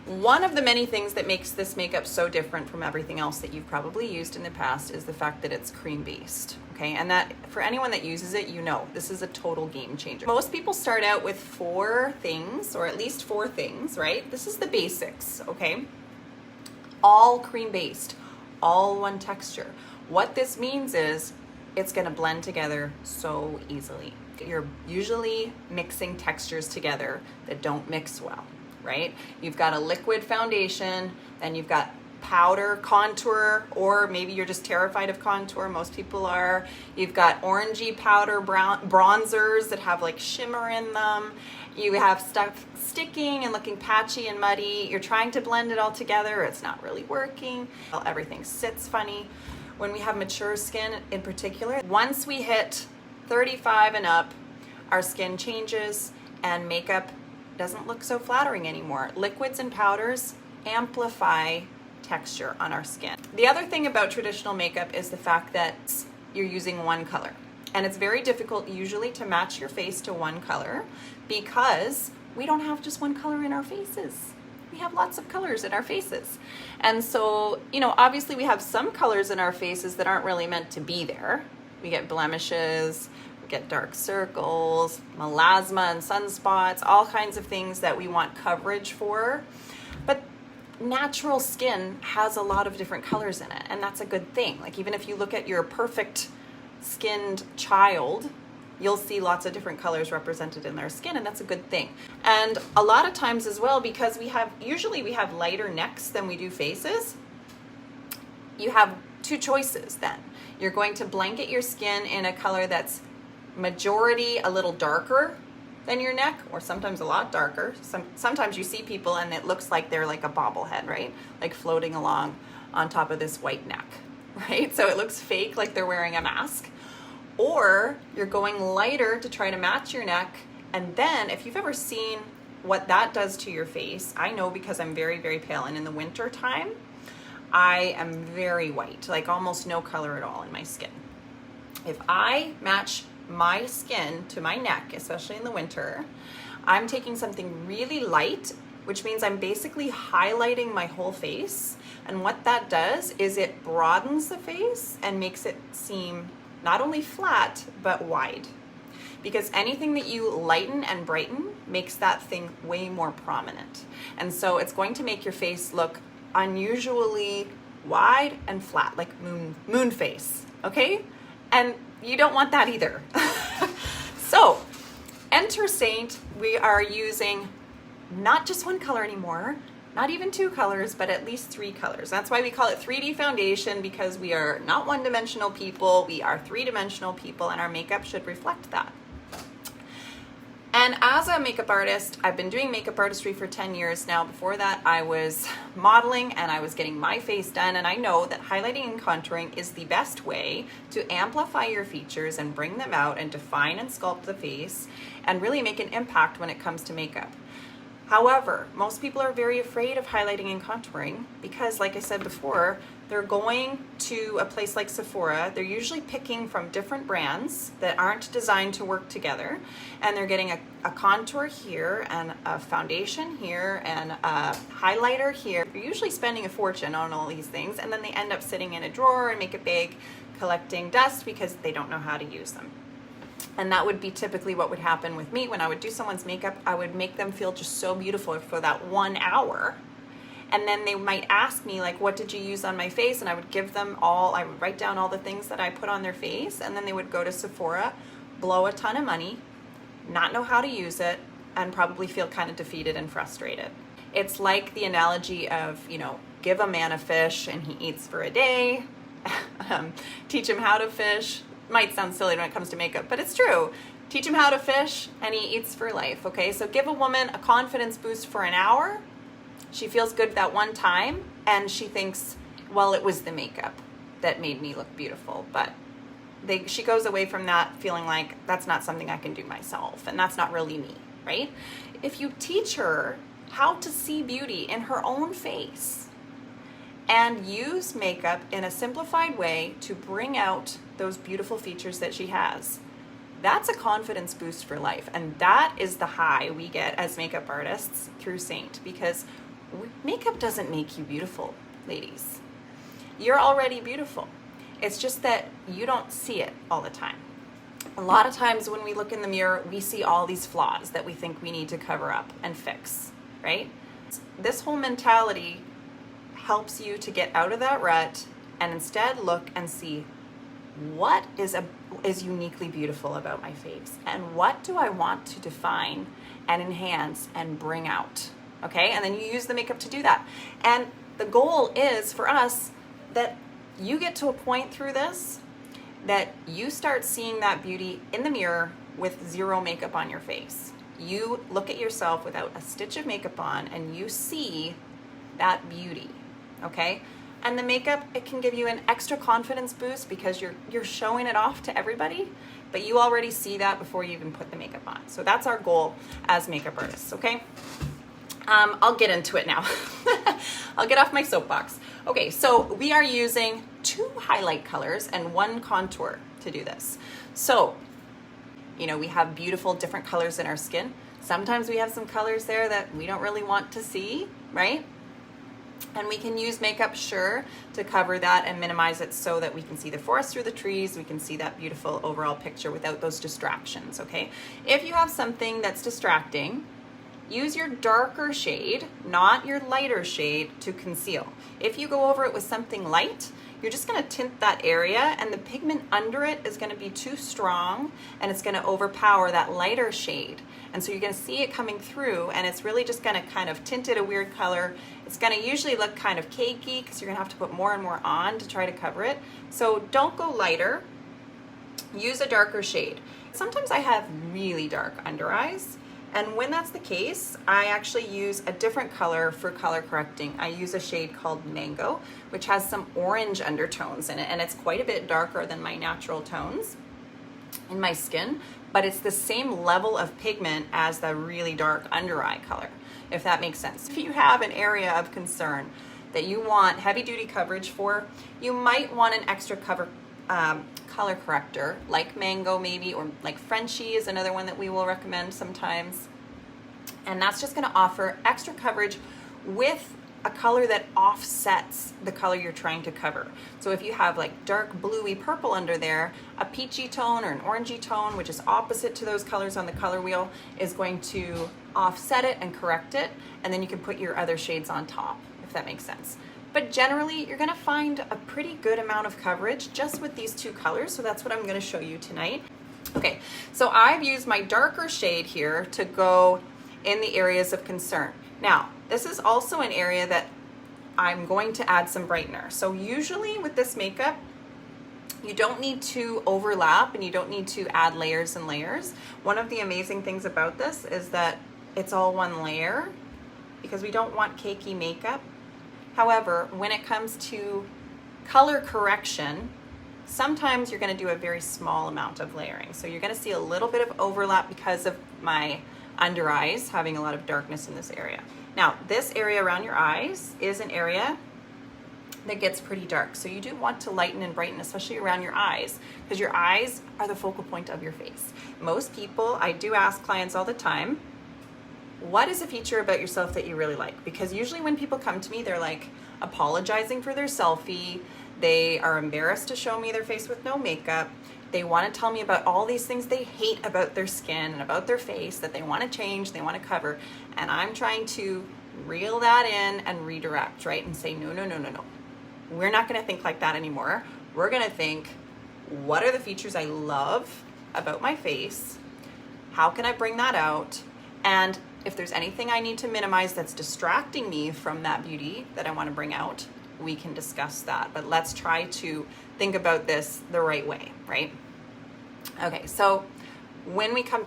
One of the many things that makes this makeup so different from everything else that you've probably used in the past is the fact that it's cream based, okay? And that, for anyone that uses it, you know, this is a total game changer. Most people start out with 4 things, or at least 4 things, right? This is the basics, okay? All cream based, all one texture. What this means is it's gonna blend together so easily. You're usually mixing textures together that don't mix well, right? You've got a liquid foundation, then you've got powder, contour, or maybe you're just terrified of contour. Most people are. You've got orangey powder bronzers that have like shimmer in them. You have stuff sticking and looking patchy and muddy. You're trying to blend it all together. It's not really working. Everything sits funny. When we have mature skin in particular, once we hit 35 and up, our skin changes and makeup doesn't look so flattering anymore. Liquids and powders amplify texture on our skin. The other thing about traditional makeup is the fact that you're using one color. And it's very difficult usually to match your face to one color because we don't have just one color in our faces. We have lots of colors in our faces. And so, you know, obviously we have some colors in our faces that aren't really meant to be there. We get blemishes, we get dark circles, melasma and sunspots, all kinds of things that we want coverage for. But natural skin has a lot of different colors in it, and that's a good thing. Like, even if you look at your perfect skinned child, you'll see lots of different colors represented in their skin, and that's a good thing. And a lot of times as well, because usually we have lighter necks than we do faces, you have 2 choices then. You're going to blanket your skin in a color that's majority a little darker than your neck, or sometimes a lot darker. Sometimes you see people and it looks like they're like a bobblehead, right? Like floating along on top of this white neck, right? So it looks fake, like they're wearing a mask. Or you're going lighter to try to match your neck. And then if you've ever seen what that does to your face, I know because I'm very, very pale. And in the winter time, I am very white, like almost no color at all in my skin. If I match my skin to my neck, especially in the winter, I'm taking something really light, which means I'm basically highlighting my whole face. And what that does is it broadens the face and makes it seem not only flat, but wide. Because anything that you lighten and brighten makes that thing way more prominent. And so it's going to make your face look unusually wide and flat, like moon face, okay? And you don't want that either. So, enter Seint. We are using not just one color anymore, not even 2 colors, but at least 3 colors. That's why we call it 3D foundation, because we are not one-dimensional people, we are 3-dimensional people, and our makeup should reflect that. And as a makeup artist, I've been doing makeup artistry for 10 years now. Before that, I was modeling and I was getting my face done. And I know that highlighting and contouring is the best way to amplify your features and bring them out and define and sculpt the face and really make an impact when it comes to makeup. However, most people are very afraid of highlighting and contouring because, like I said before, they're going to a place like Sephora. They're usually picking from different brands that aren't designed to work together, and they're getting a contour here and a foundation here and a highlighter here. They're usually spending a fortune on all these things, and then they end up sitting in a drawer and make a bag collecting dust because they don't know how to use them. And that would be typically what would happen with me. When I would do someone's makeup, I would make them feel just so beautiful for that 1 hour. And then they might ask me, like, what did you use on my face? And I would give them I would write down all the things that I put on their face. And then they would go to Sephora, blow a ton of money, not know how to use it, and probably feel kind of defeated and frustrated. It's like the analogy of, give a man a fish and he eats for a day. Teach him how to fish. Might sound silly when it comes to makeup, but it's true. Teach him how to fish and he eats for life, okay? So give a woman a confidence boost for an hour. She feels good that one time and she thinks, well, it was the makeup that made me look beautiful. But she goes away from that feeling like that's not something I can do myself and that's not really me, right? If you teach her how to see beauty in her own face and use makeup in a simplified way to bring out those beautiful features that she has, that's a confidence boost for life. And that is the high we get as makeup artists through Seint, because Makeup doesn't make you beautiful, ladies. You're already beautiful. It's just that you don't see it all the time. A lot of times when we look in the mirror, we see all these flaws that we think we need to cover up and fix, right? This whole mentality helps you to get out of that rut and instead look and see what is uniquely beautiful about my face and what do I want to define and enhance and bring out, okay? And then you use the makeup to do that. And the goal is for us that you get to a point through this that you start seeing that beauty in the mirror with zero makeup on your face. You look at yourself without a stitch of makeup on and you see that beauty, okay? And the makeup, it can give you an extra confidence boost because you're showing it off to everybody, but you already see that before you even put the makeup on. So that's our goal as makeup artists, okay? I'll get into it now. I'll get off my soapbox. Okay, so we are using 2 highlight colors and 1 contour to do this. So, you know, we have beautiful different colors in our skin. Sometimes we have some colors there that we don't really want to see, right? And we can use makeup, sure, to cover that and minimize it so that we can see the forest through the trees, we can see that beautiful overall picture without those distractions, okay? If you have something that's distracting, use your darker shade, not your lighter shade, to conceal. If you go over it with something light, you're just gonna tint that area and the pigment under it is gonna be too strong and it's gonna overpower that lighter shade. And so you're gonna see it coming through and it's really just gonna kind of tint it a weird color. It's gonna usually look kind of cakey because you're gonna have to put more and more on to try to cover it. So don't go lighter, use a darker shade. Sometimes I have really dark under eyes. And when that's the case, I actually use a different color for color correcting. I use a shade called Mango, which has some orange undertones in it, and it's quite a bit darker than my natural tones in my skin, but it's the same level of pigment as the really dark under eye color, if that makes sense. If you have an area of concern that you want heavy duty coverage for, you might want an extra color corrector like Mango maybe, or like Frenchie is another one that we will recommend sometimes. And that's just gonna offer extra coverage with a color that offsets the color you're trying to cover. So if you have like dark bluey purple under there, a peachy tone or an orangey tone, which is opposite to those colors on the color wheel, is going to offset it and correct it. And then you can put your other shades on top, if that makes sense. But generally, you're gonna find a pretty good amount of coverage just with these 2 colors, so that's what I'm gonna show you tonight. Okay, so I've used my darker shade here to go in the areas of concern. Now, this is also an area that I'm going to add some brightener. So usually with this makeup, you don't need to overlap and you don't need to add layers and layers. One of the amazing things about this is that it's all one layer because we don't want cakey makeup. However, when it comes to color correction, sometimes you're going to do a very small amount of layering. So you're going to see a little bit of overlap because of my under eyes having a lot of darkness in this area. Now, this area around your eyes is an area that gets pretty dark. So you do want to lighten and brighten, especially around your eyes, because your eyes are the focal point of your face. Most people, I do ask clients all the time, what is a feature about yourself that you really like? Because usually when people come to me, they're like apologizing for their selfie. They are embarrassed to show me their face with no makeup. They want to tell me about all these things they hate about their skin and about their face that they want to change, they want to cover. And I'm trying to reel that in and redirect, right? And say, no, no, no, no, no. We're not going to think like that anymore. We're going to think, what are the features I love about my face? How can I bring that out? And if there's anything I need to minimize that's distracting me from that beauty that I want to bring out, we can discuss that. But let's try to think about this the right way, right? Okay, so when we come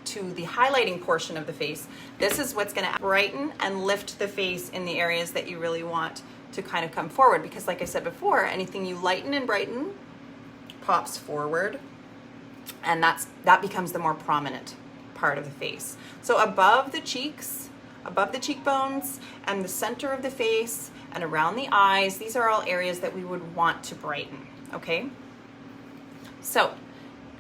to the highlighting portion of the face, this is what's going to brighten and lift the face in the areas that you really want to kind of come forward. Because like I said before, anything you lighten and brighten pops forward, and that becomes the more prominent part of the face. So above the cheeks, above the cheekbones, and the center of the face, and around the eyes, these are all areas that we would want to brighten, okay? So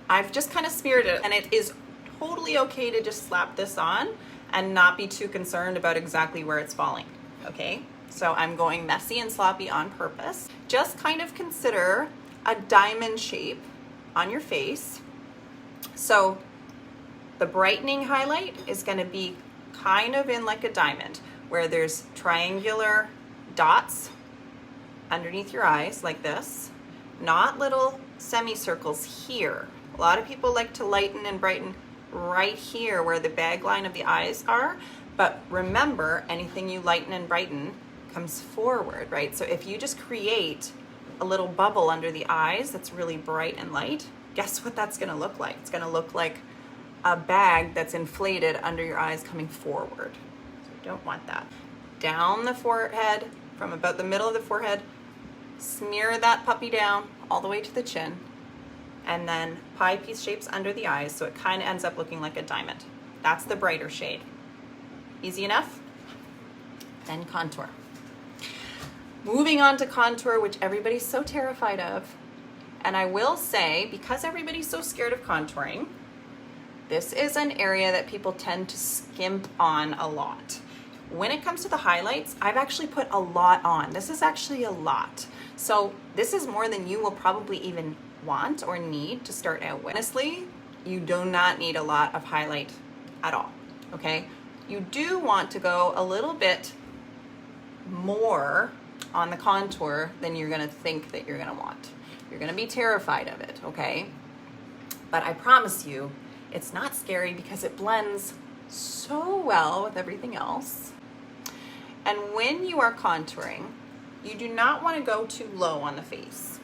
I've just kind of smeared it, and it is totally okay to just slap this on and not be too concerned about exactly where it's falling. okay? So I'm going messy and sloppy on purpose. Just kind of consider a diamond shape on your face. So the brightening highlight is going to be kind of in like a diamond, where there's triangular dots underneath your eyes like this, not little semicircles here. A lot of people like to lighten and brighten right here where the bag line of the eyes are, but remember, anything you lighten and brighten comes forward, right? So if you just create a little bubble under the eyes that's really bright and light, guess what that's gonna look like? It's gonna look like a bag that's inflated under your eyes coming forward. So you don't want that. Down the forehead, from about the middle of the forehead, smear that puppy down all the way to the chin, and then pie piece shapes under the eyes so it kind of ends up looking like a diamond. That's the brighter shade. Easy enough? Then contour. Moving on to contour, which everybody's so terrified of. And I will say, because everybody's so scared of contouring, this is an area that people tend to skimp on a lot. When it comes to the highlights, I've actually put a lot on. This is actually a lot. So this is more than you will probably even want or need to start out with. Honestly, you do not need a lot of highlight at all, okay? You do want to go a little bit more on the contour than you're gonna think that you're gonna want. You're gonna be terrified of it, okay? But I promise you, it's not scary because it blends so well with everything else. And when you are contouring, you do not want to go too low on the face,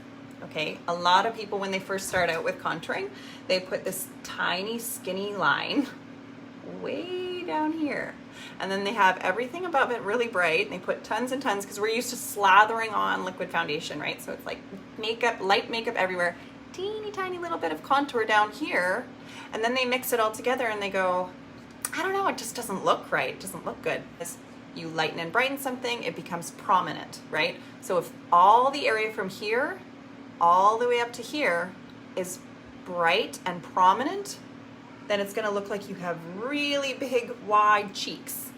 okay? A lot of people, when they first start out with contouring, they put this tiny skinny line way down here. And then they have everything above it really bright, and they put tons and tons, because we're used to slathering on liquid foundation, right? So it's like makeup, light makeup everywhere, teeny tiny little bit of contour down here, and then they mix it all together and they go, I don't know, it just doesn't look right, it doesn't look good. As you lighten and brighten something, it becomes prominent, right? So if all the area from here all the way up to here is bright and prominent, then it's gonna look like you have really big, wide cheeks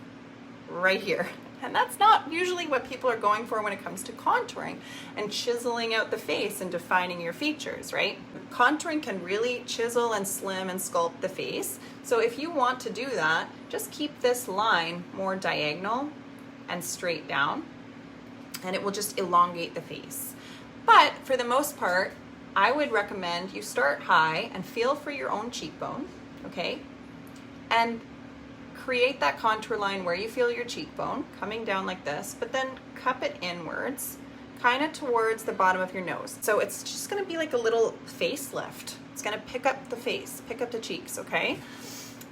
right here. And that's not usually what people are going for when it comes to contouring and chiseling out the face and defining your features, right? Contouring can really chisel and slim and sculpt the face. So if you want to do that, just keep this line more diagonal and straight down, and it will just elongate the face. But for the most part, I would recommend you start high and feel for your own cheekbone, okay? And create that contour line where you feel your cheekbone coming down like this, but then cup it inwards, kind of towards the bottom of your nose. So it's just gonna be like a little facelift. It's gonna pick up the face, pick up the cheeks, okay?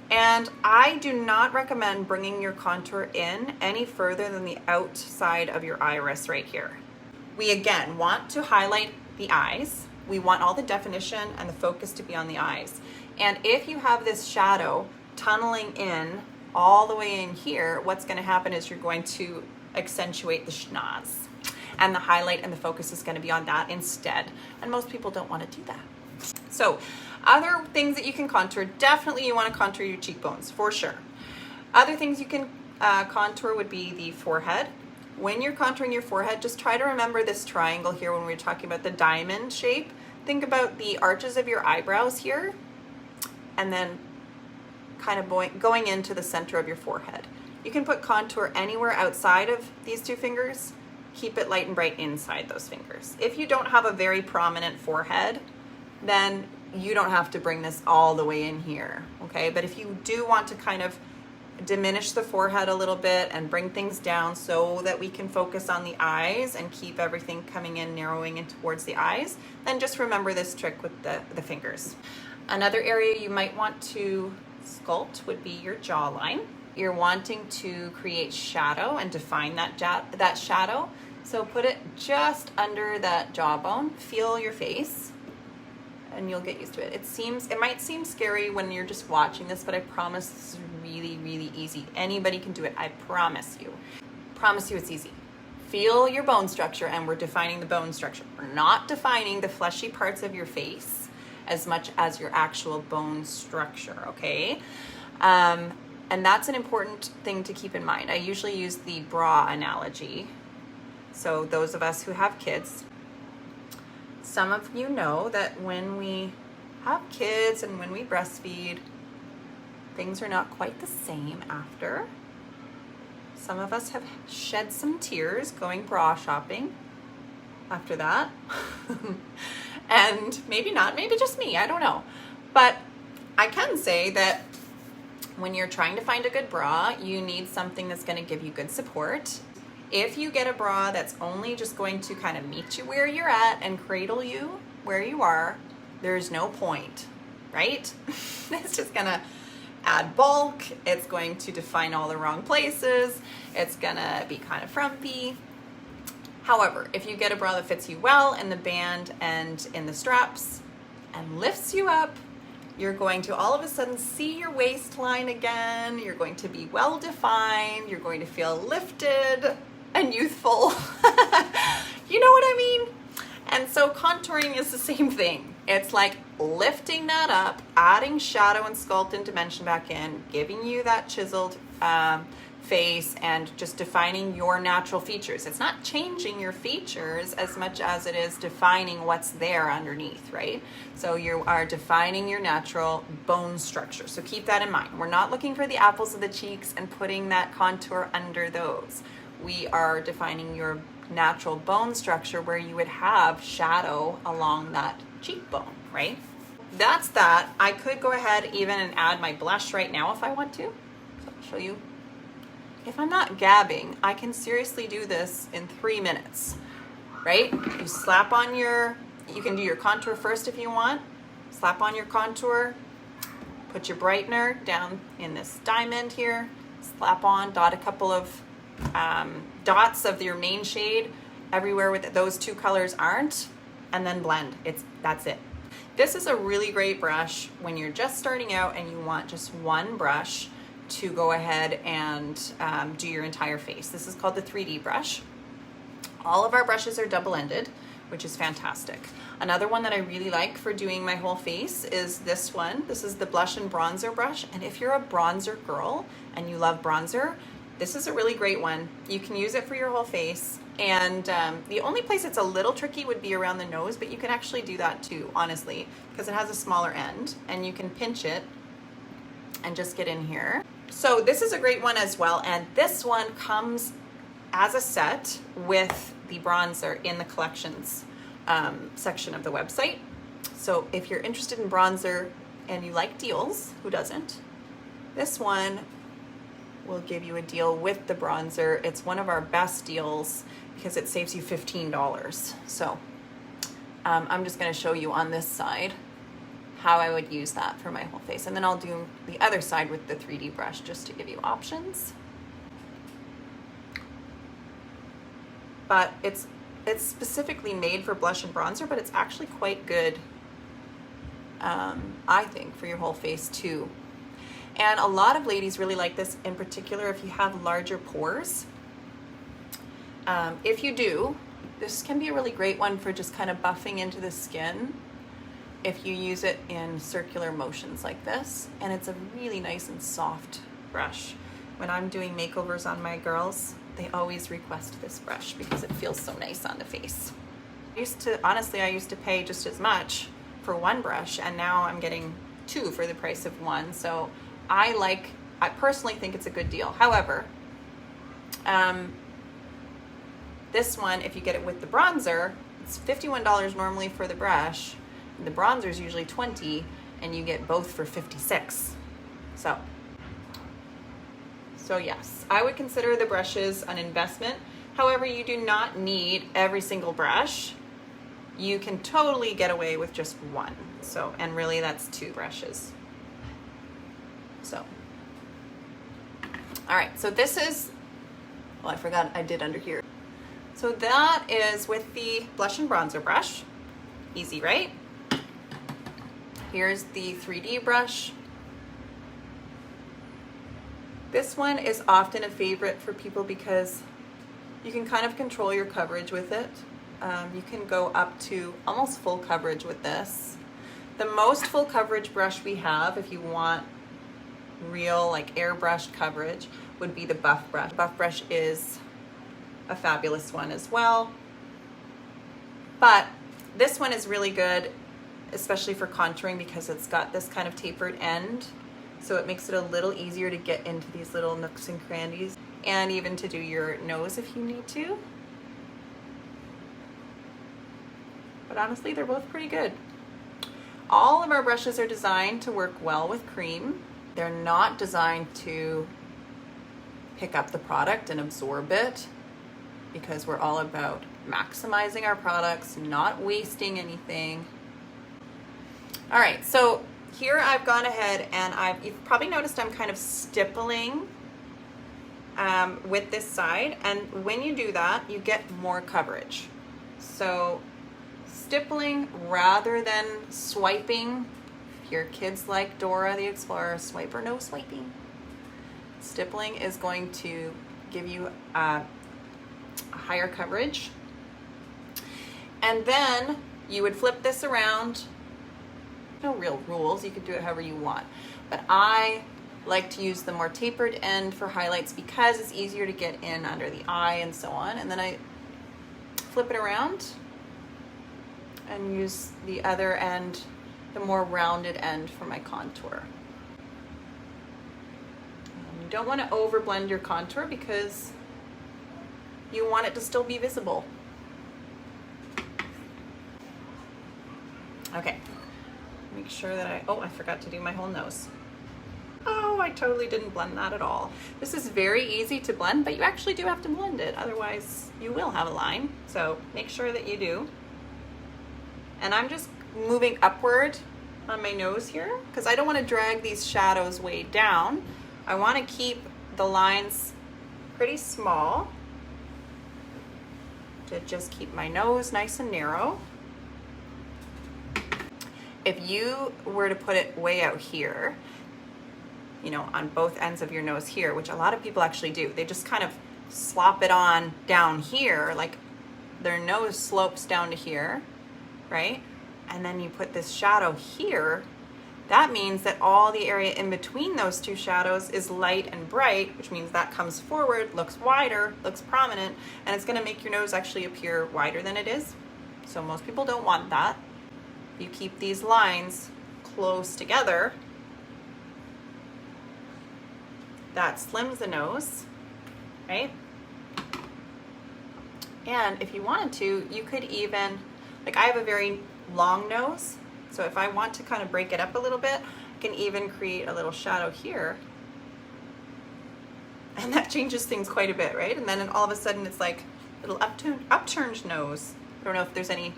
And I do not recommend bringing your contour in any further than the outside of your iris right here. We again want to highlight the eyes. We want all the definition and the focus to be on the eyes. And if you have this shadow tunneling in all the way in here, what's going to happen is you're going to accentuate the schnoz, and the highlight and the focus is going to be on that instead. And most people don't want to do that. So other things that you can contour, definitely you want to contour your cheekbones for sure. Other things you can contour would be the forehead. When you're contouring your forehead, just try to remember this triangle here when we were talking about the diamond shape. Think about the arches of your eyebrows here, and then kind of going into the center of your forehead. You can put contour anywhere outside of these two fingers. Keep it light and bright inside those fingers. If you don't have a very prominent forehead, then you don't have to bring this all the way in here, okay? But if you do want to kind of diminish the forehead a little bit and bring things down so that we can focus on the eyes and keep everything coming in, narrowing in towards the eyes, then just remember this trick with the fingers. Another area you might want to sculpt would be your jawline. You're wanting to create shadow and define that shadow. So put it just under that jawbone. Feel your face, and you'll get used to it. It might seem scary when you're just watching this, but I promise this is really, really easy. Anybody can do it. I promise you. Promise you it's easy. Feel your bone structure, and we're defining the bone structure. We're not defining the fleshy parts of your face as much as your actual bone structure, okay? And that's an important thing to keep in mind. I usually use the bra analogy. So those of us who have kids, some of you know that when we have kids and when we breastfeed, things are not quite the same after. Some of us have shed some tears going bra shopping after that. And maybe not, maybe just me, I don't know. But I can say that when you're trying to find a good bra, you need something that's going to give you good support. If you get a bra that's only just going to kind of meet you where you're at and cradle you where you are, there's no point, right? It's just going to add bulk. It's going to define all the wrong places. It's going to be kind of frumpy. However, if you get a bra that fits you well in the band and in the straps and lifts you up, you're going to all of a sudden see your waistline again. You're going to be well defined. You're going to feel lifted and youthful. You know what I mean? And so contouring is the same thing. It's like lifting that up, adding shadow and sculpt and dimension back in, giving you that chiseled face and just defining your natural features. It's not changing your features as much as it is defining what's there underneath, right? So you are defining your natural bone structure. So keep that in mind. We're not looking for the apples of the cheeks and putting that contour under those. We are defining your natural bone structure where you would have shadow along that cheekbone, right? That's that. I could go ahead even and add my blush right now if I want to. So I'll show you. If I'm not gabbing, I can seriously do this in 3 minutes, right? You slap on you can do your contour first if you want. Slap on your contour, put your brightener down in this diamond here, slap on, dot a couple of dots of your main shade everywhere with those two colors aren't, and then blend. That's it. This is a really great brush when you're just starting out and you want just one brush to go ahead and do your entire face. This is called the 3D brush. All of our brushes are double-ended, which is fantastic. Another one that I really like for doing my whole face is this one. This is the blush and bronzer brush. And if you're a bronzer girl and you love bronzer, this is a really great one. You can use it for your whole face. And the only place it's a little tricky would be around the nose, but you can actually do that too, honestly, because it has a smaller end and you can pinch it and just get in here. So this is a great one as well. And this one comes as a set with the bronzer in the collections section of the website. So if you're interested in bronzer and you like deals, who doesn't? This one will give you a deal with the bronzer. It's one of our best deals because it saves you $15. So I'm just going to show you on this side how I would use that for my whole face. And then I'll do the other side with the 3D brush just to give you options. But it's specifically made for blush and bronzer, but it's actually quite good, I think, for your whole face too. And a lot of ladies really like this, in particular if you have larger pores. If you do, this can be a really great one for just kind of buffing into the skin if you use it in circular motions like this. And it's a really nice and soft brush. When I'm doing makeovers on my girls, they always request this brush because it feels so nice on the face. Honestly, I used to pay just as much for one brush, and now I'm getting two for the price of one. So I personally think it's a good deal. However, this one, if you get it with the bronzer, it's $51 normally for the brush. The bronzer is usually $20, and you get both for $56. So yes, I would consider the brushes an investment. However, you do not need every single brush. You can totally get away with just one. So, and really that's 2 brushes. So, all right, so this is, well, I forgot I did under here. So that is with the blush and bronzer brush. Easy, right? Here's the 3D brush. This one is often a favorite for people because you can kind of control your coverage with it. You can go up to almost full coverage with this. The most full coverage brush we have, if you want real like airbrushed coverage would be the Buff Brush. Buff Brush is a fabulous one as well. But this one is really good, especially for contouring, because it's got this kind of tapered end. So it makes it a little easier to get into these little nooks and crannies, and even to do your nose if you need to. But honestly, they're both pretty good. All of our brushes are designed to work well with cream. They're not designed to pick up the product and absorb it, because we're all about maximizing our products, not wasting anything. All right, so here I've gone ahead and you've probably noticed I'm kind of stippling with this side, and when you do that, you get more coverage. So stippling rather than swiping. If your kids like Dora the Explorer, swipe or no swiping. Stippling is going to give you a higher coverage. And then you would flip this around. No real rules, you could do it however you want. But I like to use the more tapered end for highlights because it's easier to get in under the eye and so on. And then I flip it around and use the other end, the more rounded end, for my contour. You don't want to overblend your contour because you want it to still be visible. Okay, make sure that I forgot to do my whole nose. Oh, I totally didn't blend that at all. This is very easy to blend, but you actually do have to blend it, otherwise you will have a line. So make sure that you do. And I'm just moving upward on my nose here because I don't want to drag these shadows way down. I want to keep the lines pretty small to just keep my nose nice and narrow. If you were to put it way out here, you know, on both ends of your nose here, which a lot of people actually do, they just kind of slop it on down here, like their nose slopes down to here, right? And then you put this shadow here. That means that all the area in between those two shadows is light and bright, which means that comes forward, looks wider, looks prominent, and it's gonna make your nose actually appear wider than it is. So most people don't want that. You keep these lines close together. That slims the nose, right? And if you wanted to, you could even, like I have a very long nose, so if I want to kind of break it up a little bit, I can even create a little shadow here. And that changes things quite a bit, right? And then all of a sudden it's like a little upturned nose. I don't know if there's any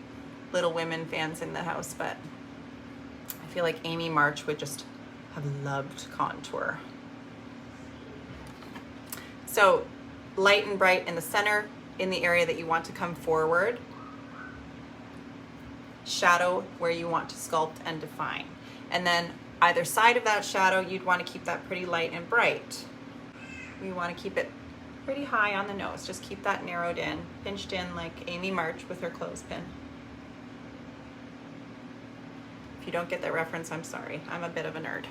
Little Women fans in the house, but I feel like Amy March would just have loved contour. So light and bright in the center, in the area that you want to come forward. Shadow where you want to sculpt and define. And then either side of that shadow, you'd want to keep that pretty light and bright. You want to keep it pretty high on the nose. Just keep that narrowed in, pinched in like Amy March with her clothespin. If you don't get that reference, I'm sorry. I'm a bit of a nerd.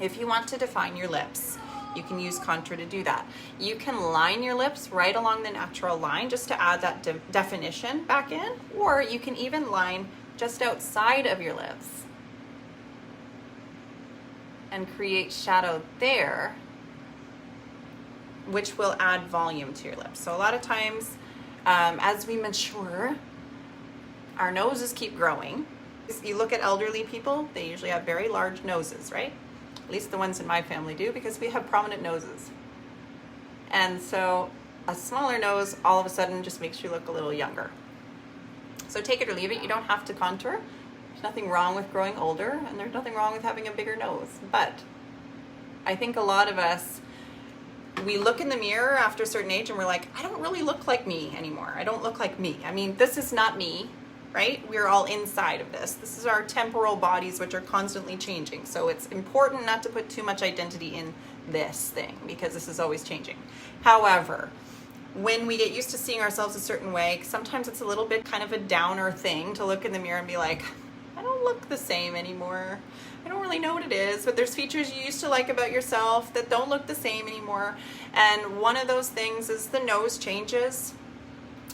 If you want to define your lips, you can use contour to do that. You can line your lips right along the natural line just to add that definition back in, or you can even line just outside of your lips and create shadow there, which will add volume to your lips. So a lot of times, as we mature, our noses keep growing. You look at elderly people, they usually have very large noses, right? At least the ones in my family do, because we have prominent noses. And so a smaller nose all of a sudden just makes you look a little younger. So take it or leave it. You don't have to contour. There's nothing wrong with growing older, and there's nothing wrong with having a bigger nose. But I think a lot of us, we look in the mirror after a certain age and we're like, I don't really look like me anymore. I don't look like me. I mean, this is not me. Right? We're all inside of this. This is our temporal bodies, which are constantly changing. So it's important not to put too much identity in this thing, because this is always changing. However, when we get used to seeing ourselves a certain way, sometimes it's a little bit kind of a downer thing to look in the mirror and be like, I don't look the same anymore. I don't really know what it is, but there's features you used to like about yourself that don't look the same anymore. And one of those things is the nose changes.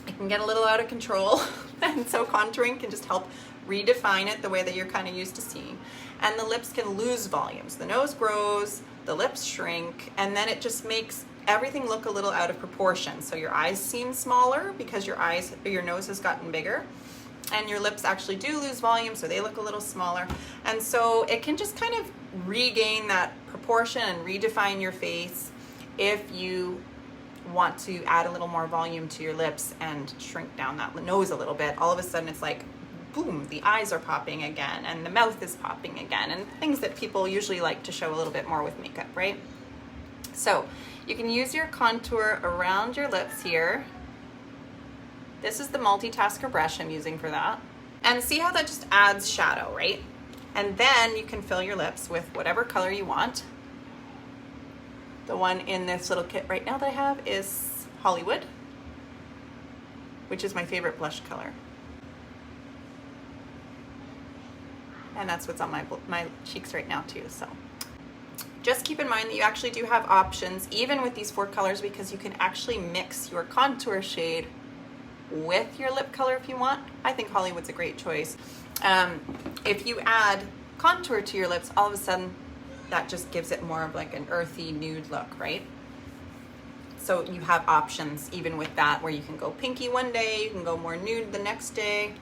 It can get a little out of control. And so contouring can just help redefine it the way that you're kind of used to seeing. And the lips can lose volumes. The nose grows, the lips shrink, and then it just makes everything look a little out of proportion. So your eyes seem smaller because your nose has gotten bigger. And your lips actually do lose volume, so they look a little smaller. And so it can just kind of regain that proportion and redefine your face if you want to add a little more volume to your lips and shrink down that nose a little bit. All of a sudden it's like, boom, the eyes are popping again and the mouth is popping again, and things that people usually like to show a little bit more with makeup, right? So you can use your contour around your lips here. This is the multitasker brush I'm using for that. And see how that just adds shadow, right? And then you can fill your lips with whatever color you want. The one in this little kit right now that I have is Hollywood, which is my favorite blush color. And that's what's on my cheeks right now too, so. Just keep in mind that you actually do have options, even with these 4 colors, because you can actually mix your contour shade with your lip color if you want. I think Hollywood's a great choice. If you add contour to your lips, all of a sudden that just gives it more of like an earthy nude look, right? So you have options even with that, where you can go pinky one day, you can go more nude the next day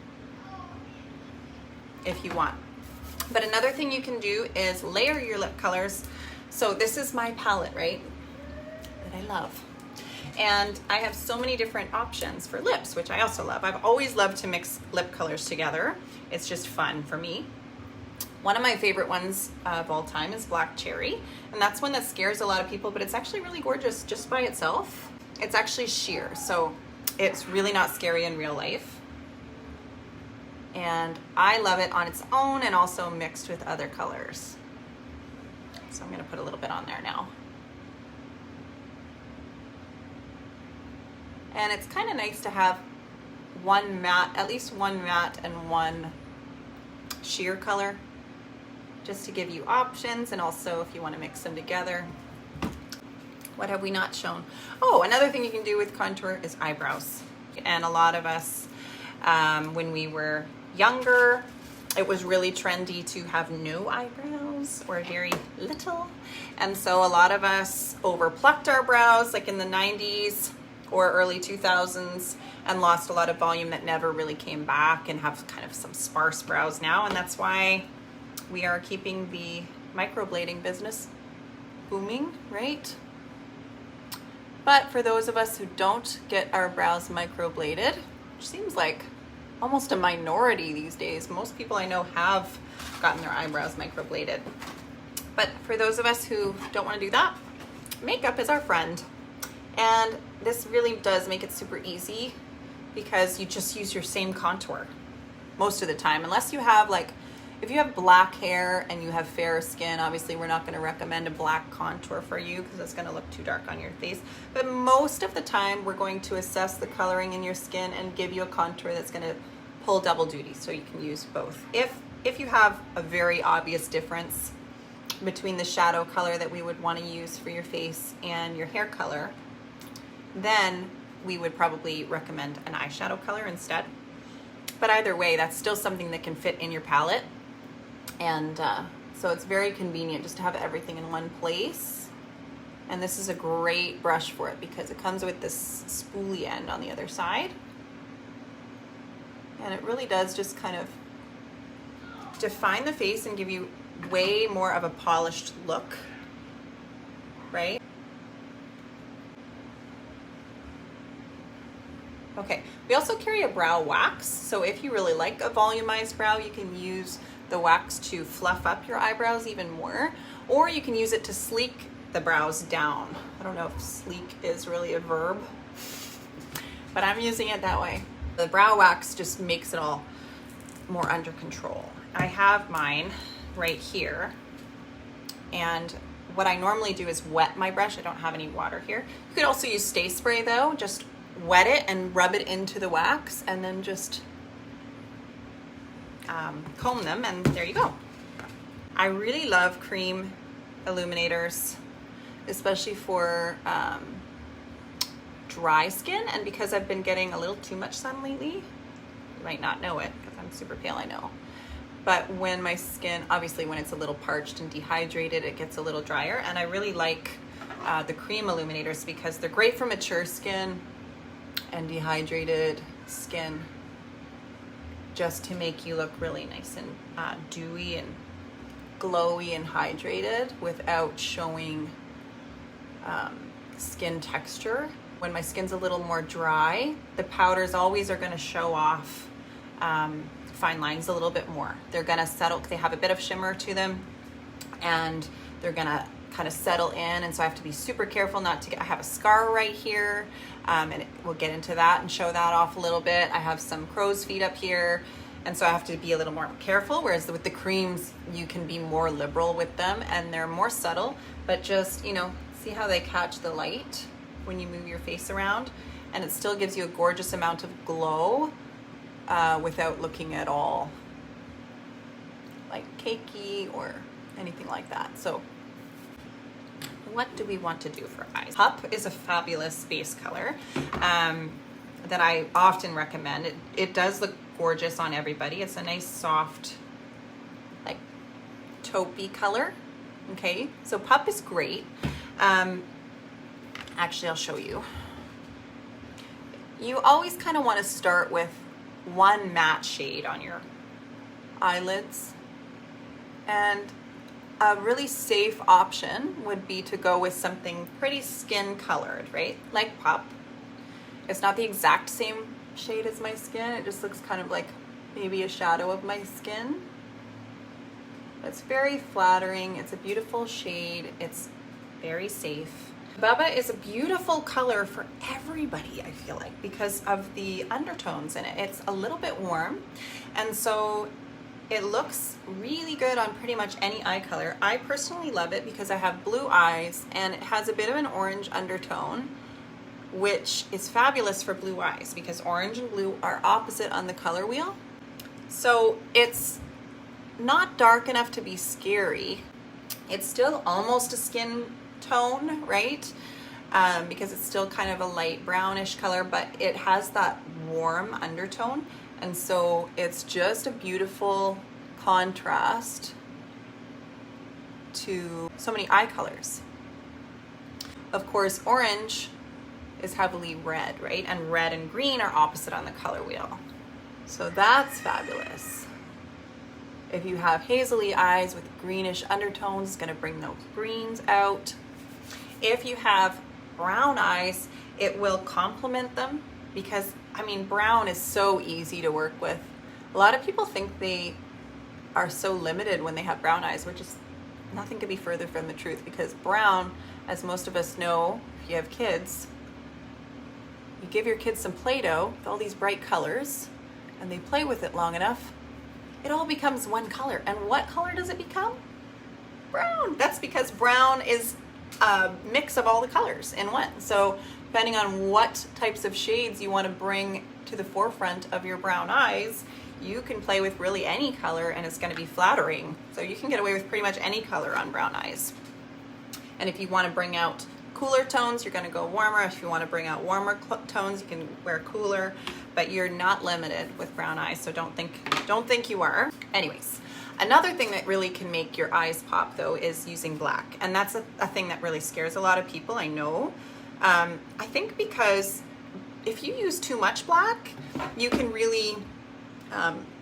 if you want. But another thing you can do is layer your lip colors. So this is my palette, right, that I love. And I have so many different options for lips, which I also love. I've always loved to mix lip colors together. It's just fun for me. One of my favorite ones of all time is Black Cherry. And that's one that scares a lot of people, but it's actually really gorgeous just by itself. It's actually sheer, so it's really not scary in real life. And I love it on its own and also mixed with other colors. So I'm gonna put a little bit on there now. And it's kind of nice to have one matte, at least one matte and one sheer color, just to give you options, and also if you want to mix them together. What have we not shown? Oh, another thing you can do with contour is eyebrows. And a lot of us, when we were younger, it was really trendy to have no eyebrows or very little. And so a lot of us overplucked our brows like in the 90s or early 2000s and lost a lot of volume that never really came back, and have kind of some sparse brows now. And that's why we are keeping the microblading business booming, right? But for those of us who don't get our brows microbladed, which seems like almost a minority these days, most people I know have gotten their eyebrows microbladed. But for those of us who don't want to do that, makeup is our friend. And this really does make it super easy, because you just use your same contour most of the time, unless you have like, if you have black hair and you have fair skin, obviously we're not going to recommend a black contour for you because it's going to look too dark on your face. But most of the time we're going to assess the coloring in your skin and give you a contour that's going to pull double duty, so you can use both. If you have a very obvious difference between the shadow color that we would want to use for your face and your hair color, then we would probably recommend an eyeshadow color instead. But either way, that's still something that can fit in your palette. And so it's very convenient just to have everything in one place. And this is a great brush for it because it comes with this spoolie end on the other side. And it really does just kind of define the face and give you way more of a polished look, right? Okay, we also carry a brow wax. So if you really like a volumized brow, you can use the wax to fluff up your eyebrows even more, or you can use it to sleek the brows down. I don't know if sleek is really a verb, but I'm using it that way. The brow wax just makes it all more under control. I have mine right here, and what I normally do is wet my brush. I don't have any water here. You could also use Stay Spray though, just wet it and rub it into the wax, and then just comb them, and there you go. I really love cream illuminators, especially for dry skin, and because I've been getting a little too much sun lately. You might not know it because I'm super pale, I know. But when my skin, obviously when it's a little parched and dehydrated, it gets a little drier, and I really like the cream illuminators because they're great for mature skin and dehydrated skin, just to make you look really nice and dewy and glowy and hydrated without showing skin texture. When my skin's a little more dry, the powders always are going to show off fine lines a little bit more. They're going to settle, they have a bit of shimmer to them, and they're going to kind of settle in, and so I have to be super careful not to get, I have a scar right here, and we'll get into that and show that off a little bit. I have some crow's feet up here, and so I have to be a little more careful, whereas with the creams, you can be more liberal with them, and they're more subtle, but just, you know, see how they catch the light when you move your face around, and it still gives you a gorgeous amount of glow without looking at all like cakey or anything like that. So what do we want to do for eyes? Pup is a fabulous base color that I often recommend. It does look gorgeous on everybody. It's a nice soft, like taupey color. Okay, so Pup is great. Actually, I'll show you. You always kind of want to start with one matte shade on your eyelids, and a really safe option would be to go with something pretty skin colored, right? Like Pup. It's not the exact same shade as my skin. It just looks kind of like maybe a shadow of my skin. It's very flattering. It's a beautiful shade. It's very safe. Bubba is a beautiful color for everybody, I feel like, because of the undertones in it. It's a little bit warm, and so it looks really good on pretty much any eye color. I personally love it because I have blue eyes, and it has a bit of an orange undertone, which is fabulous for blue eyes because orange and blue are opposite on the color wheel. So it's not dark enough to be scary. It's still almost a skin tone, right? Because it's still kind of a light brownish color, but it has that warm undertone, and so it's just a beautiful contrast to so many eye colors. Of course, orange is heavily red, right? And red and green are opposite on the color wheel, so that's fabulous. If you have hazily eyes with greenish undertones, it's going to bring those greens out. If you have brown eyes, it will complement them because, I mean, brown is so easy to work with. A lot of people think they are so limited when they have brown eyes, which is nothing could be further from the truth, because brown, as most of us know, if you have kids, you give your kids some Play-Doh with all these bright colors and they play with it long enough, it all becomes one color. And what color does it become? Brown. That's because brown is a mix of all the colors in one. So depending on what types of shades you want to bring to the forefront of your brown eyes, you can play with really any color and it's going to be flattering. So you can get away with pretty much any color on brown eyes. And if you want to bring out cooler tones, you're going to go warmer. If you want to bring out warmer tones, you can wear cooler, but you're not limited with brown eyes, so don't think you are. Anyways, another thing that really can make your eyes pop though is using black, and that's a thing that really scares a lot of people, I know. I think because if you use too much black, you can really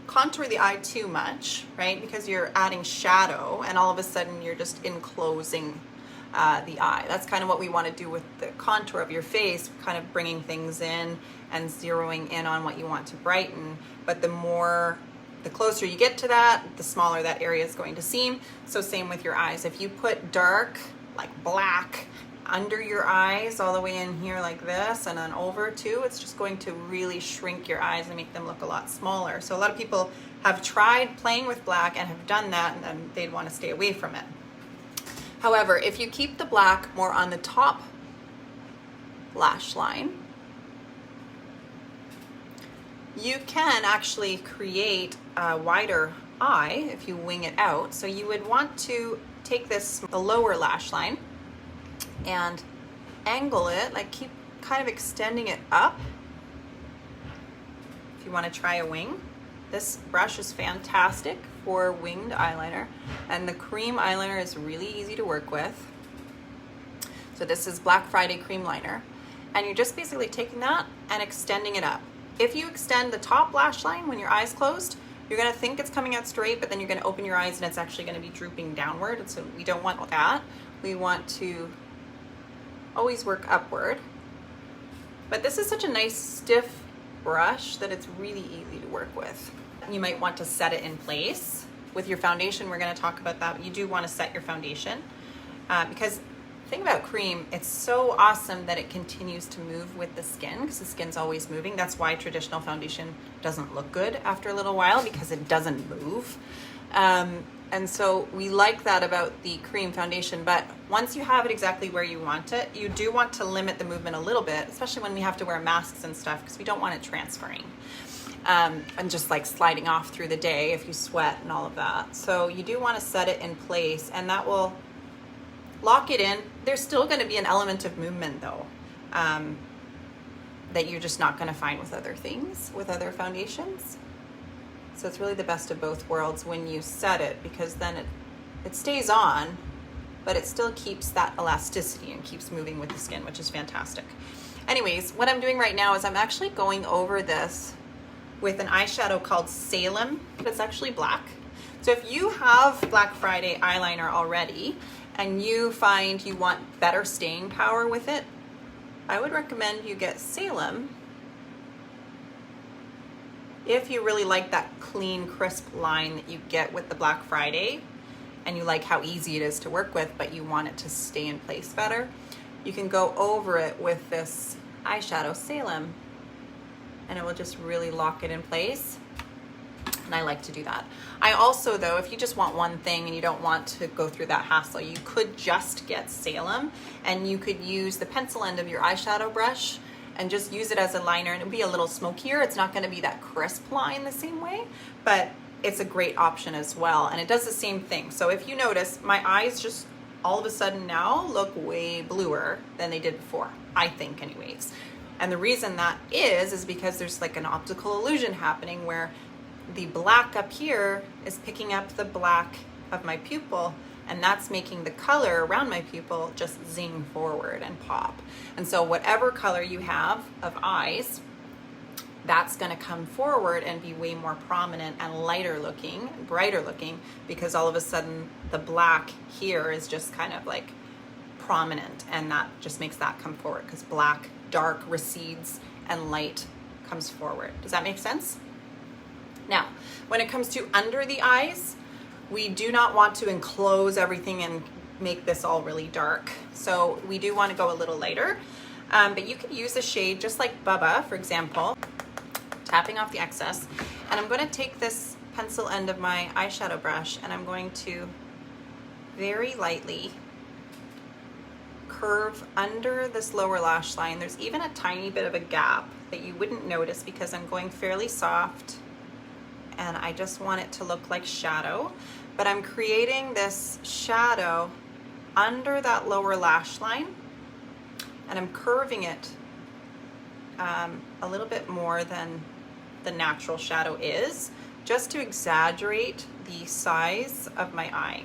contour the eye too much, right? Because you're adding shadow and all of a sudden you're just enclosing the eye. That's kind of what we want to do with the contour of your face, kind of bringing things in and zeroing in on what you want to brighten. But the closer you get to that, the smaller that area is going to seem. So same with your eyes. If you put dark, like black, under your eyes all the way in here like this and then over too, it's just going to really shrink your eyes and make them look a lot smaller. So a lot of people have tried playing with black and have done that, and then they'd want to stay away from it. However, if you keep the black more on the top lash line, You can actually create a wider eye if you wing it out. So you would want to take the lower lash line and angle it, like keep kind of extending it up. If you want to try a wing, this brush is fantastic for winged eyeliner, and the cream eyeliner is really easy to work with. So this is Black Friday cream liner, and you're just basically taking that and extending it up. If you extend the top lash line when your eyes closed, you're gonna think it's coming out straight, but then you're gonna open your eyes and it's actually gonna be drooping downward. And so we don't want that. We want to always work upward. But this is such a nice stiff brush that it's really easy to work with. You might want to set it in place. With your foundation, we're gonna talk about that. You do wanna set your foundation because the thing about cream, it's so awesome that it continues to move with the skin because the skin's always moving. That's why traditional foundation doesn't look good after a little while, because it doesn't move. And so we like that about the cream foundation, but once you have it exactly where you want it, you do want to limit the movement a little bit, especially when we have to wear masks and stuff, because we don't want it transferring and just like sliding off through the day if you sweat and all of that. So you do want to set it in place, and that will lock it in. There's still going to be an element of movement though, that you're just not going to find with other things, with other foundations. So it's really the best of both worlds when you set it, because then it stays on, but it still keeps that elasticity and keeps moving with the skin, which is fantastic. Anyways, what I'm doing right now is I'm actually going over this with an eyeshadow called Salem, but it's actually black. So if you have Black Friday eyeliner already and you find you want better staying power with it, I would recommend you get Salem. If you really like that clean, crisp line that you get with the Black Friday, and you like how easy it is to work with, but you want it to stay in place better, you can go over it with this eyeshadow Salem, and it will just really lock it in place. And I like to do that. I also, though, if you just want one thing and you don't want to go through that hassle, you could just get Salem, and you could use the pencil end of your eyeshadow brush and just use it as a liner, and it'll be a little smokier. It's not gonna be that crisp line the same way, but it's a great option as well. And it does the same thing. So if you notice, my eyes just all of a sudden now look way bluer than they did before, I think anyways. And the reason that is because there's like an optical illusion happening where the black up here is picking up the black of my pupil, and that's making the color around my pupil just zing forward and pop. And so whatever color you have of eyes, that's gonna come forward and be way more prominent and lighter looking, brighter looking, because all of a sudden the black here is just kind of like prominent, and that just makes that come forward, because black, dark recedes and light comes forward. Does that make sense? Now, when it comes to under the eyes, we do not want to enclose everything and make this all really dark. So we do want to go a little lighter, but you could use a shade just like Bubba, for example, tapping off the excess. And I'm going to take this pencil end of my eyeshadow brush, and I'm going to very lightly curve under this lower lash line. There's even a tiny bit of a gap that you wouldn't notice because I'm going fairly soft, and I just want it to look like shadow. But I'm creating this shadow under that lower lash line, and I'm curving it a little bit more than the natural shadow is, just to exaggerate the size of my eye.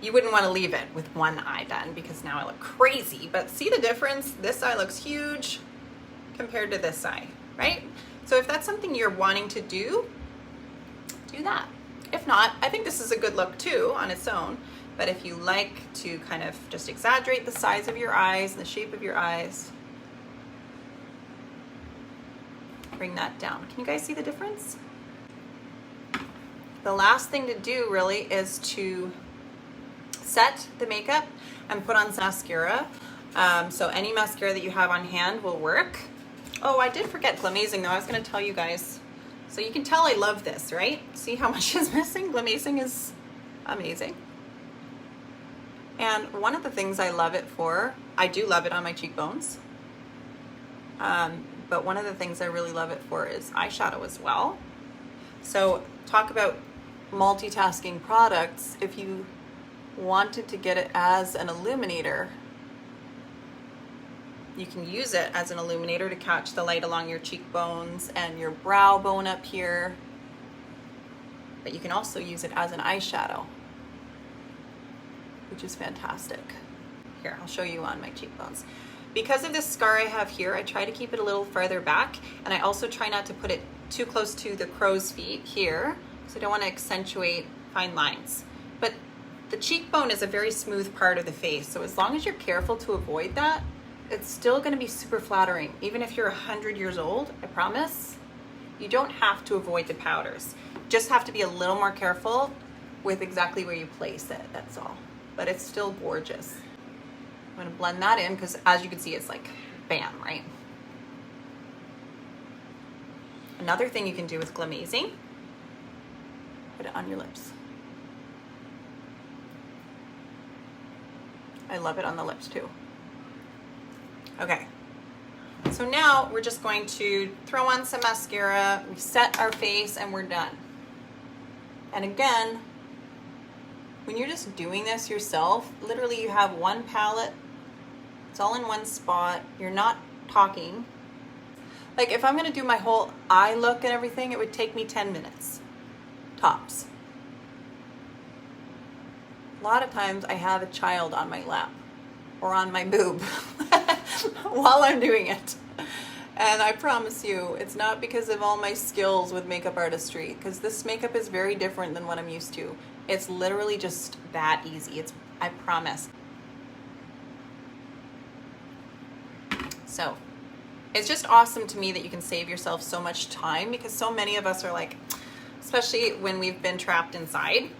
You wouldn't want to leave it with one eye done, because now I look crazy, but see the difference? This eye looks huge compared to this eye, right? So if that's something you're wanting to do that. If not, I think this is a good look too on its own, but if you like to kind of just exaggerate the size of your eyes, the shape of your eyes, bring that down. Can you guys see the difference? The last thing to do really is to set the makeup and put on some mascara. So any mascara that you have on hand will work. Oh, I did forget Glamazing though. I was gonna tell you guys. So you can tell I love this, right? See how much is missing? Glamazing is amazing. And one of the things I love it for, I do love it on my cheekbones, but one of the things I really love it for is eyeshadow as well. So talk about multitasking products. If you wanted to get it as an illuminator, you can use it as an illuminator to catch the light along your cheekbones and your brow bone up here. But you can also use it as an eyeshadow, which is fantastic. Here, I'll show you on my cheekbones. Because of this scar I have here, I try to keep it a little farther back, and I also try not to put it too close to the crow's feet here, so I don't want to accentuate fine lines. But the cheekbone is a very smooth part of the face, so as long as you're careful to avoid that, it's still going to be super flattering. Even if you're 100 years old, I promise, you don't have to avoid the powders. You just have to be a little more careful with exactly where you place it, that's all. But it's still gorgeous. I'm going to blend that in because as you can see, it's like bam, right? Another thing you can do with Glamazing, put it on your lips. I love it on the lips too. Okay, so now we're just going to throw on some mascara, we set our face, and we're done. And again, when you're just doing this yourself, literally you have one palette, it's all in one spot, you're not talking. Like if I'm gonna do my whole eye look and everything, it would take me 10 minutes, tops. A lot of times I have a child on my lap or on my boob while I'm doing it. And I promise you, it's not because of all my skills with makeup artistry, because this makeup is very different than what I'm used to. It's literally just that easy. I promise. So it's just awesome to me that you can save yourself so much time, because so many of us are like, especially when we've been trapped inside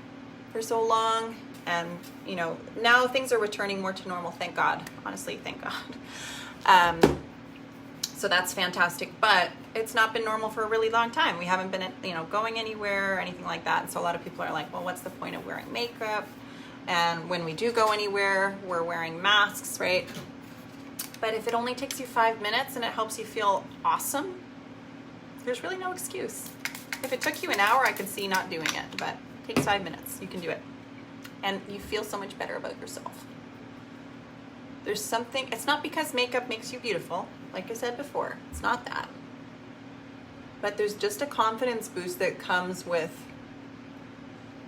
for so long, and you know, now things are returning more to normal, thank God. Honestly, thank God. So that's fantastic, but it's not been normal for a really long time. We haven't been, you know, going anywhere or anything like that. And so a lot of people are like, well, what's the point of wearing makeup? And when we do go anywhere, we're wearing masks, right? But if it only takes you 5 minutes and it helps you feel awesome, there's really no excuse. If it took you an hour, I could see not doing it, but it takes 5 minutes, you can do it. And you feel so much better about yourself. There's something, it's not because makeup makes you beautiful, like I said before, it's not that. But there's just a confidence boost that comes with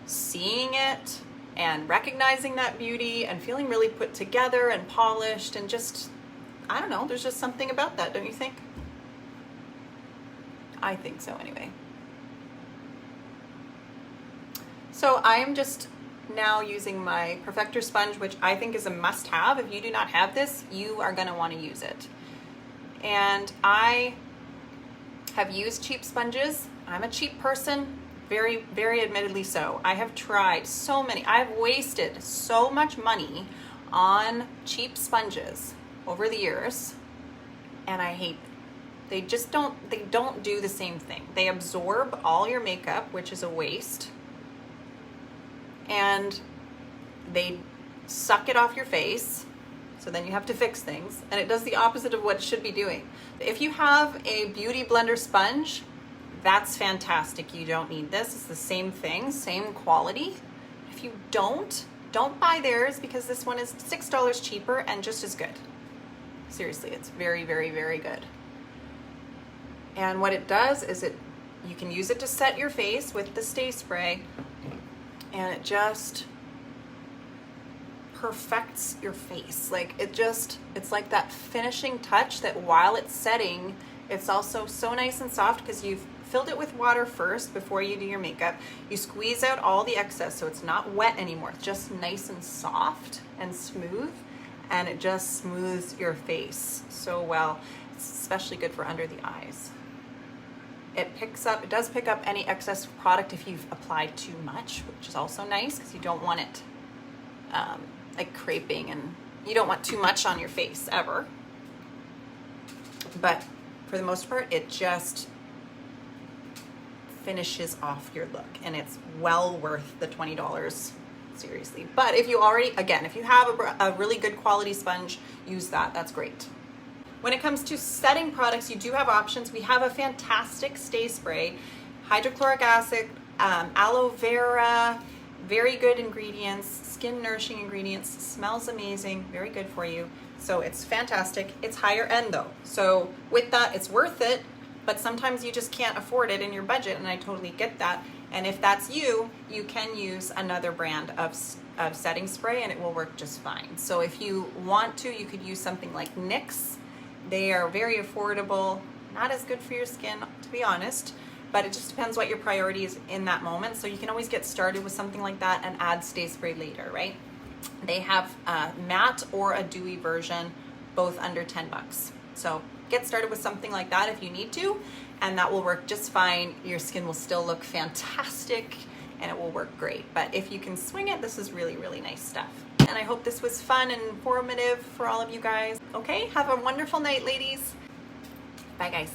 seeing it and recognizing that beauty and feeling really put together and polished and just, I don't know, there's just something about that, don't you think? I think so anyway. So I'm just now using my Perfector sponge, which I think is a must-have. If you do not have this, you are going to want to use it. And I have used cheap sponges. I'm a cheap person, very, very admittedly so. I have tried so many. I've wasted so much money on cheap sponges over the years, and I hate them. They just don't do the same thing. They absorb all your makeup, which is a waste, and they suck it off your face, so then you have to fix things, and it does the opposite of what it should be doing. If you have a beauty blender sponge, that's fantastic. You don't need this. It's the same thing, same quality. If you don't buy theirs, because this one is $6 cheaper and just as good. Seriously, it's very, very, very good. And what it does is you can use it to set your face with the Stay Spray, and it just perfects your face. Like it's like that finishing touch that while it's setting, it's also so nice and soft because you've filled it with water first before you do your makeup. You squeeze out all the excess so it's not wet anymore. It's just nice and soft and smooth, and it just smooths your face so well. It's especially good for under the eyes. It does pick up any excess product if you've applied too much, which is also nice because you don't want it like creping, and you don't want too much on your face ever. But for the most part, it just finishes off your look, and it's well worth the $20, seriously. But if you already, again, if you have a really good quality sponge, use that. That's great. When it comes to setting products, you do have options. We have a fantastic stay spray, hydrochloric acid, aloe vera, very good ingredients, skin nourishing ingredients, smells amazing, very good for you. So it's fantastic. It's higher end though. So with that, it's worth it, but sometimes you just can't afford it in your budget, and I totally get that. And if that's you, you can use another brand of setting spray and it will work just fine. So if you want to, you could use something like NYX. They are very affordable, not as good for your skin, to be honest, but it just depends what your priority is in that moment. So you can always get started with something like that and add stay spray later, right? They have a matte or a dewy version, both under 10 bucks. So get started with something like that if you need to, and that will work just fine. Your skin will still look fantastic and it will work great. But if you can swing it, this is really, really nice stuff. And I hope this was fun and informative for all of you guys. Okay, have a wonderful night, ladies. Bye, guys.